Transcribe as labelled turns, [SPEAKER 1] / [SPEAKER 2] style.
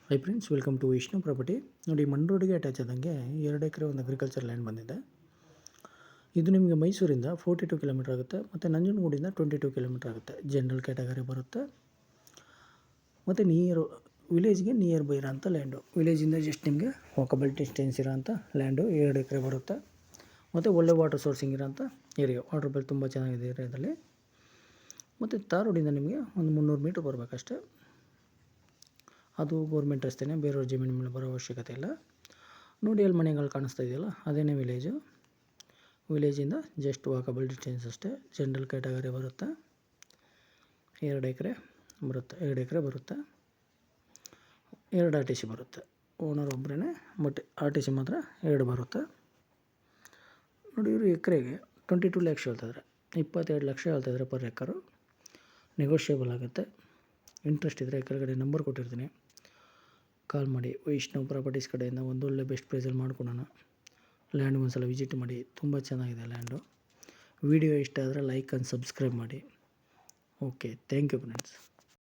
[SPEAKER 1] High friends, welcome to Vishnu property. ನೋಡಿ, ಮಣ್ ರೋಡ್ಗೆ ಅಟ್ಯಾಚ್ ಆದಂಗೆ 2 ಎಕರೆ ಒಂದು ಅಗ್ರಿಕಲ್ಚರ್ ಲ್ಯಾಂಡ್ ಬಂದಿದೆ. ಇದು ನಿಮಗೆ ಮೈಸೂರಿಂದ 42 ಕಿಲೋಮೀಟರ್ ಆಗುತ್ತೆ ಮತ್ತು ನಂಜನಗೂಡಿಂದ 22 ಕಿಲೋಮೀಟರ್ ಆಗುತ್ತೆ. ಜನರಲ್ ಕ್ಯಾಟಗರಿ ಬರುತ್ತೆ ಮತ್ತು ವಿಲೇಜ್ಗೆ ನಿಯರ್ ಬೈ ಇರೋಂಥ ಲ್ಯಾಂಡು. ವಿಲೇಜಿಂದ ಜಸ್ಟ್ ನಿಮಗೆ ವಾಕಬಲ್ ಡಿಸ್ಟೆನ್ಸ್ ಇರೋಂಥ ಲ್ಯಾಂಡು 2 ಎಕರೆ ಬರುತ್ತೆ ಮತ್ತು ಒಳ್ಳೆ ವಾಟರ್ ಸೋರ್ಸಿಂಗ್ ಇರೋಂಥ ಏರಿಯಾ. ವಾಟರ್ ಬಿಲ್ ತುಂಬ ಚೆನ್ನಾಗಿದೆ ಏರಿಯಾದಲ್ಲಿ. ಮತ್ತು ತಾರ್ ರೋಡಿಂದ ನಿಮಗೆ ಒಂದು 300 ಮೀಟ್ರ್ ಬರಬೇಕಷ್ಟೇ. ಅದು ಗೌರ್ಮೆಂಟ್ ರಸ್ತೆನೇ, ಬೇರೆಯವ್ರ ಜಮೀನು ಮೇಲೆ ಬರೋ ಅವಶ್ಯಕತೆ ಇಲ್ಲ. ನೋಡಿ, ಅಲ್ಲಿ ಮನೆಗಳು ಕಾಣಿಸ್ತಾ ಇದೆಯಲ್ಲ, ಅದೇನೇ ವಿಲೇಜು. ವಿಲೇಜಿಂದ ಜಸ್ಟ್ ವಾಕಬಲ್ ಡಿಸ್ಟೆನ್ಸ್ ಅಷ್ಟೇ. ಜನರಲ್ ಕ್ಯಾಟಗರಿ ಬರುತ್ತೆ. 2 ಎಕರೆ ಬರುತ್ತೆ. 2 ಎಕರೆ ಬರುತ್ತೆ. 2 RTC ಬರುತ್ತೆ. ಓನರ್ ಒಬ್ಬರೇ, ಬಟ್ RTC ಮಾತ್ರ 2 ಬರುತ್ತೆ. ನೋಡಿ, ಇವರು ಎಕರೆಗೆ 22 ಲ್ಯಾಕ್ಸ್ ಹೇಳ್ತಾಯಿದ್ದಾರೆ. 22 ಲಕ್ಷ ಹೇಳ್ತಾಯಿದ್ದಾರೆ ಪರ್ ಎಕರು. ನೆಗೋಷಿಯೇಬಲ್ ಆಗುತ್ತೆ. ಇಂಟ್ರೆಸ್ಟ್ ಇದ್ದರೆ ಕೆಳಗಡೆ ನಂಬರ್ ಕೊಟ್ಟಿರ್ತೀನಿ, ಕಾಲ್ ಮಾಡಿ. ವಿಷ್ಣು ಪ್ರಾಪರ್ಟೀಸ್ ಕಡೆಯಿಂದ ಒಂದೊಳ್ಳೆ ಬೆಸ್ಟ್ ಪ್ರೈಸಲ್ಲಿ ಮಾಡ್ಕೊಡೋಣ. ಲ್ಯಾಂಡ್ ಒಂದ್ಸಲ ವಿಸಿಟ್ ಮಾಡಿ, ತುಂಬ ಚೆನ್ನಾಗಿದೆ ಲ್ಯಾಂಡು. ವಿಡಿಯೋ ಇಷ್ಟ ಆದರೆ ಲೈಕ್ ಆ್ಯಂಡ್ ಸಬ್ಸ್ಕ್ರೈಬ್ ಮಾಡಿ. Okay, thank you friends.